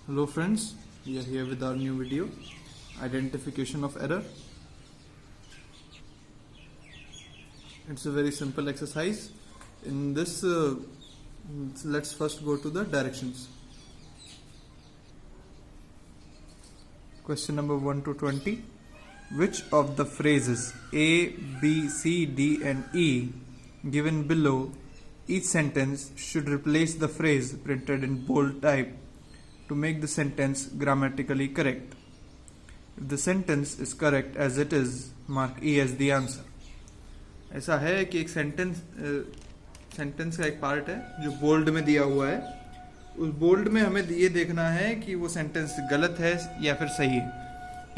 Hello friends, we are here with our new video, identification of error. It's a very simple exercise. In this, let's first go to the directions. Question number 1 to 20. Which of the phrases A, B, C, D and E given below each sentence should replace the phrase printed in bold type to make the sentence grammatically correct? If the sentence is correct as it is, mark E as the answer. ऐसा है कि एक sentence का एक part है जो bold में दिया हुआ है. उस बोल्ड में हमें ये देखना है कि वो सेंटेंस गलत है या फिर सही है.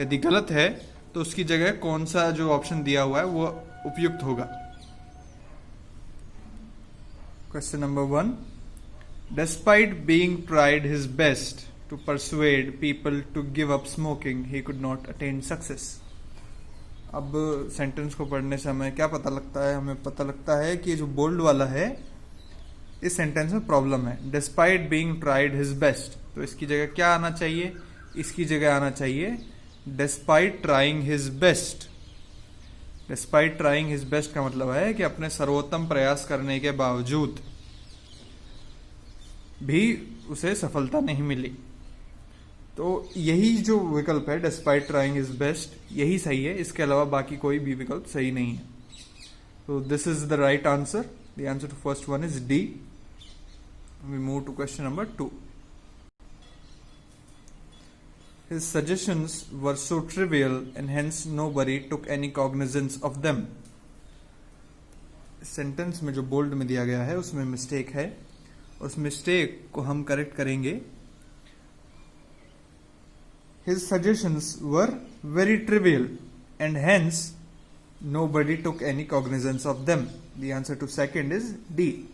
यदि गलत है तो उसकी जगह कौन सा जो ऑप्शन दिया हुआ है वो उपयुक्त होगा. Question number 1. Despite being tried his best to persuade people to give up smoking, he could not attain success. अब सेंटेंस को पढ़ने से हमें क्या पता लगता है? हमें पता लगता है कि जो बोल्ड वाला है इस सेंटेंस में प्रॉब्लम है. Despite being tried his best, तो इसकी जगह क्या आना चाहिए? इसकी जगह आना चाहिए Despite trying his best. Despite trying his best का मतलब है कि अपने सर्वोत्तम प्रयास करने के बावजूद भी उसे सफलता नहीं मिली. तो यही जो विकल्प है डिस्पाइट ट्राइंग इज बेस्ट, यही सही है. इसके अलावा बाकी कोई भी विकल्प सही नहीं है. तो this is the right answer. The answer to first one is D. We move to question number 2. His suggestions were so trivial and hence nobody took any cognizance of them. Sentence में जो bold में दिया गया है उसमें mistake है. उस mistake को हम करेक्ट करेंगे. His suggestions were very trivial and hence nobody took any cognizance of them. The answer to second is D.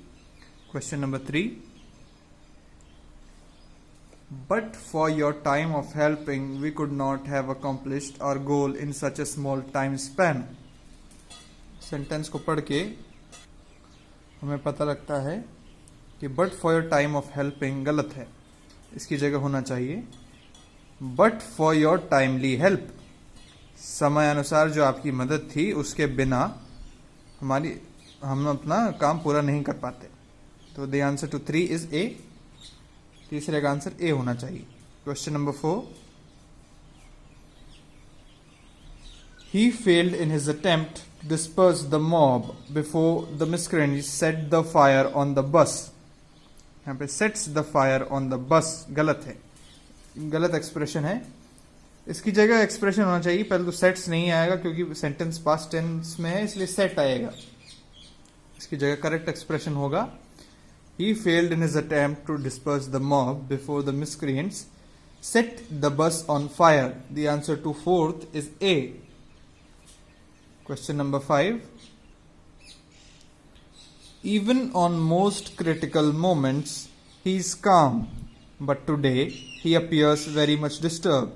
Question number 3. But for your time of helping, we could not have accomplished our goal in such a small time span. Sentence को पढ़ के हमें पता लगता है कि but for your time of helping गलत है. इसकी जगह होना चाहिए but for your timely help. समय अनुसार जो आपकी मदद थी उसके बिना हम अपना काम पूरा नहीं कर पाते. तो the answer to 3 is A. तीसरे का आंसर ए होना चाहिए. Question number 4. He failed in his attempt to disperse the mob before the miscreants set the fire on the bus. यहाँ पे sets the fire on the bus गलत है, गलत expression है. इसकी जगह एक्सप्रेशन होना चाहिए. पहले तो सेट्स नहीं आएगा क्योंकि सेंटेंस पास्ट टेंस में है, इसलिए सेट आएगा. इसकी जगह करेक्ट एक्सप्रेशन होगा He failed in his attempt to disperse the mob before the miscreants set the bus on fire. The answer to fourth is A. Question number 5. Even on most critical moments, he is calm, but today he appears very much disturbed.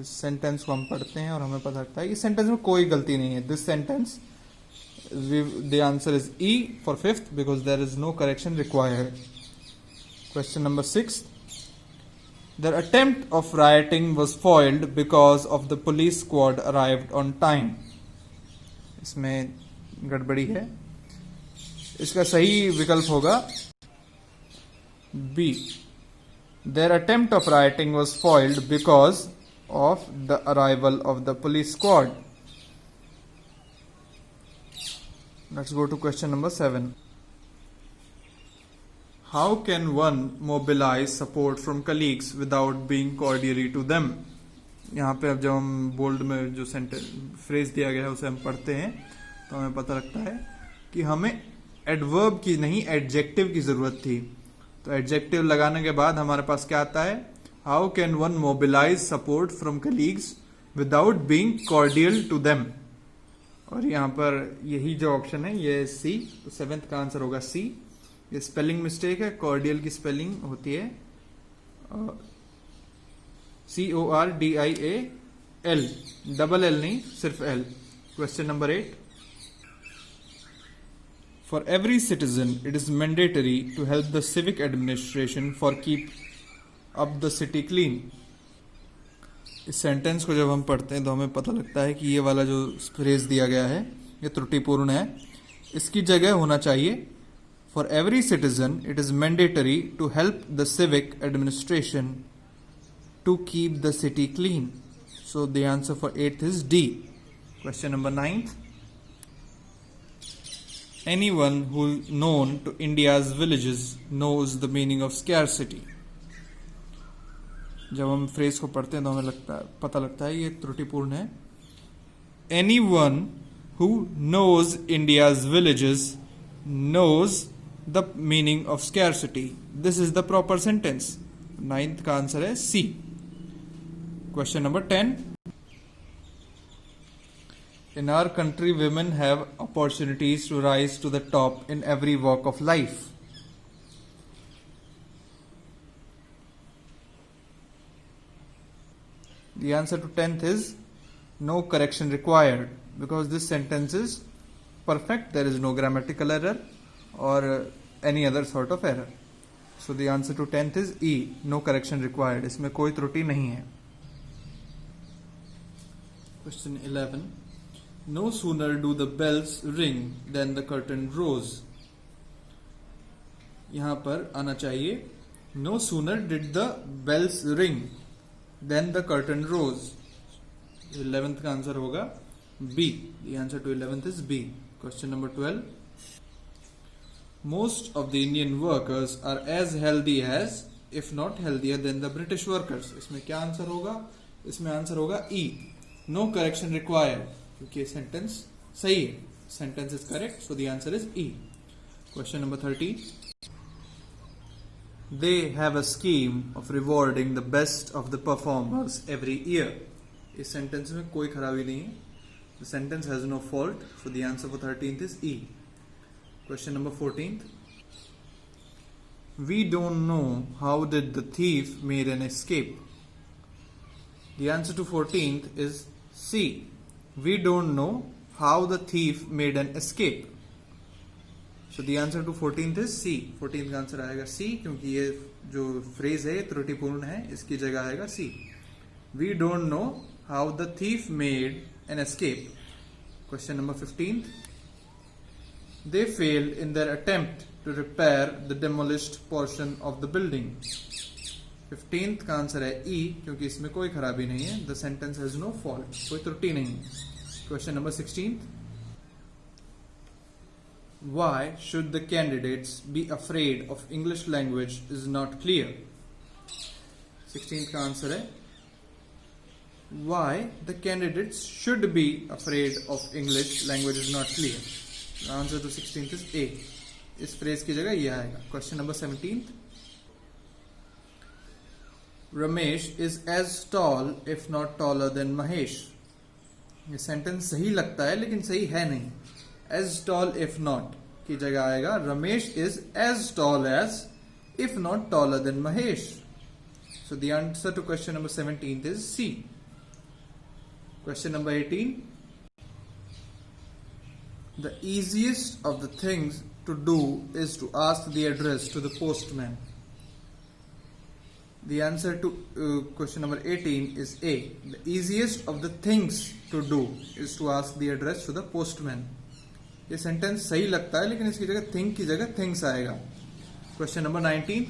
इस sentence को हम पढ़ते हैं और हमें पता लगता है कि सेंटेंस में कोई गलती नहीं है. This sentence the answer is E for fifth because there is no correction required. Question number 6. Their attempt of rioting was foiled because of the police squad arrived on time. इसमें गड़बड़ी है. इसका सही विकल्प होगा B. Their attempt of rioting was foiled because of the arrival of the police squad. Let's go to question number 7. How can one mobilize support from colleagues without being cordially to them? यहाँ पे अब जब हम bold में जो phrase दिया गया है उसे हम पढ़ते हैं तो हमें पता लगता है कि हमें एडवर्ब की नहीं एडजेक्टिव की जरूरत थी. तो एडजेक्टिव लगाने के बाद हमारे पास क्या आता है? How can one mobilise support from colleagues without being cordial to them. और यहाँ पर यही जो ऑप्शन है ये सी. तो 7th का आंसर होगा सी. ये स्पेलिंग मिस्टेक है. कॉर्डियल की स्पेलिंग होती है CORDIAL, डबल एल नहीं, सिर्फ L. Question number 8. For every citizen, it is mandatory to help the civic administration for of the city clean। इस सेंटेंस को जब हम पढ़ते हैं तो हमें पता लगता है कि ये वाला जो फ्रेज दिया गया है ये त्रुटिपूर्ण है। इसकी जगह होना चाहिए for every citizen it is mandatory to help the civic administration to keep the city clean. So the answer for 8th is D. Question number 9th, anyone who known to India's villages knows the meaning of scarcity। जब हम phrase को पढ़ते हैं तो हमें पता लगता है ये त्रुटिपूर्ण है। Anyone who knows India's villages knows the meaning of scarcity। This is the proper sentence। 9th का आंसर है C। Question number 10, in our country women have opportunities to rise to the top in every walk of life। The answer to 10th is no correction required because this sentence is perfect, there is no grammatical error or any other sort of error। So the answer to 10th is E, no correction required। इसमें कोई त्रुटि नहीं है। Question 11, no sooner do the bells ring than the curtain rose। यहां पर आना चाहिए no sooner did the bells ring then the curtain rose। 11th का आंसर होगा B। The answer to 11th is B। Question number 12, most of the Indian workers are as healthy as if not healthier than the British workers। इसमें क्या answer होगा? इसमें answer होगा E, no correction required, क्योंकि sentence सही है। Sentence is correct, so the answer is E. Question number 13, they have a scheme of rewarding the best of the performers every year. इस sentence में कोई खराबी नहीं है। The sentence has no fault, so the answer for 13th is E. Question number 14, we don't know how did the thief made an escape. The answer to 14th is C, we don't know how the thief made an escape। So the answer to 14th is C। 14th का answer आएगा C, क्योंकि ये जो phrase है त्रुटिपूर्ण है, इसकी जगह आएगा C। We don't know how the thief made an escape। Question number 15th, they failed in their attempt to repair the demolished portion of the building। 15th का आंसर है E, क्योंकि इसमें कोई खराबी नहीं है। The sentence has no fault, कोई त्रुटि नहीं है। Question number 16, why should the candidates be afraid of English language is not clear। 16th का आंसर है why the candidates should be afraid of English language is not clear। The answer to 16th is A। इस phrase की जगह यह आएगा। Question number 17, Ramesh is as tall if not taller than Mahesh। ये sentence सही लगता है लेकिन सही है नहीं। as tall if not की जगह आएगा Ramesh is as tall as if not taller than Mahesh। So the answer to question number 17 is C। Question number 18, the easiest of the things to do is to ask the address to the postman। The answer to question number 18 is A, the easiest of the things to do is to ask the address to the postman। ये sentence सही लगता है लेकिन इसकी जगह think की जगह things आएगा। Question number 19,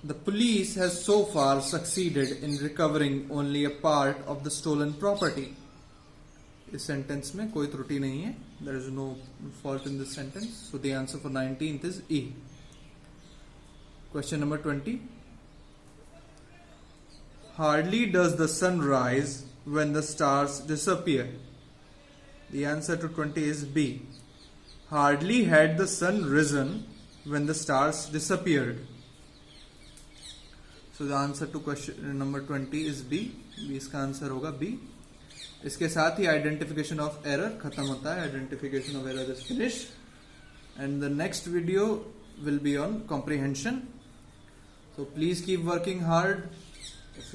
the police has so far succeeded in recovering only a part of the stolen property। इस सेंटेंस में कोई त्रुटि नहीं है। there is no fault in this sentence, so the answer for 19th is E। Question number 20, hardly does the sun rise when the stars disappear। The answer to 20 is B, hardly had the sun risen when the stars disappeared। So the answer to question number 20 is B। इसका answer होगा B। इसके साथ ही identification of error खत्म होता है। Identification of error is finished and the next video will be on comprehension। So please keep working hard। If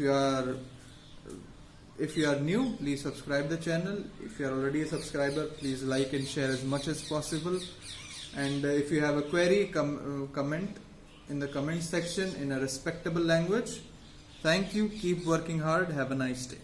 you are new, please subscribe the channel। If you are already a subscriber, please like and share as much as possible। And if you have a query, comment in the comment section in a respectable language. Thank you. Keep working hard. Have a nice day.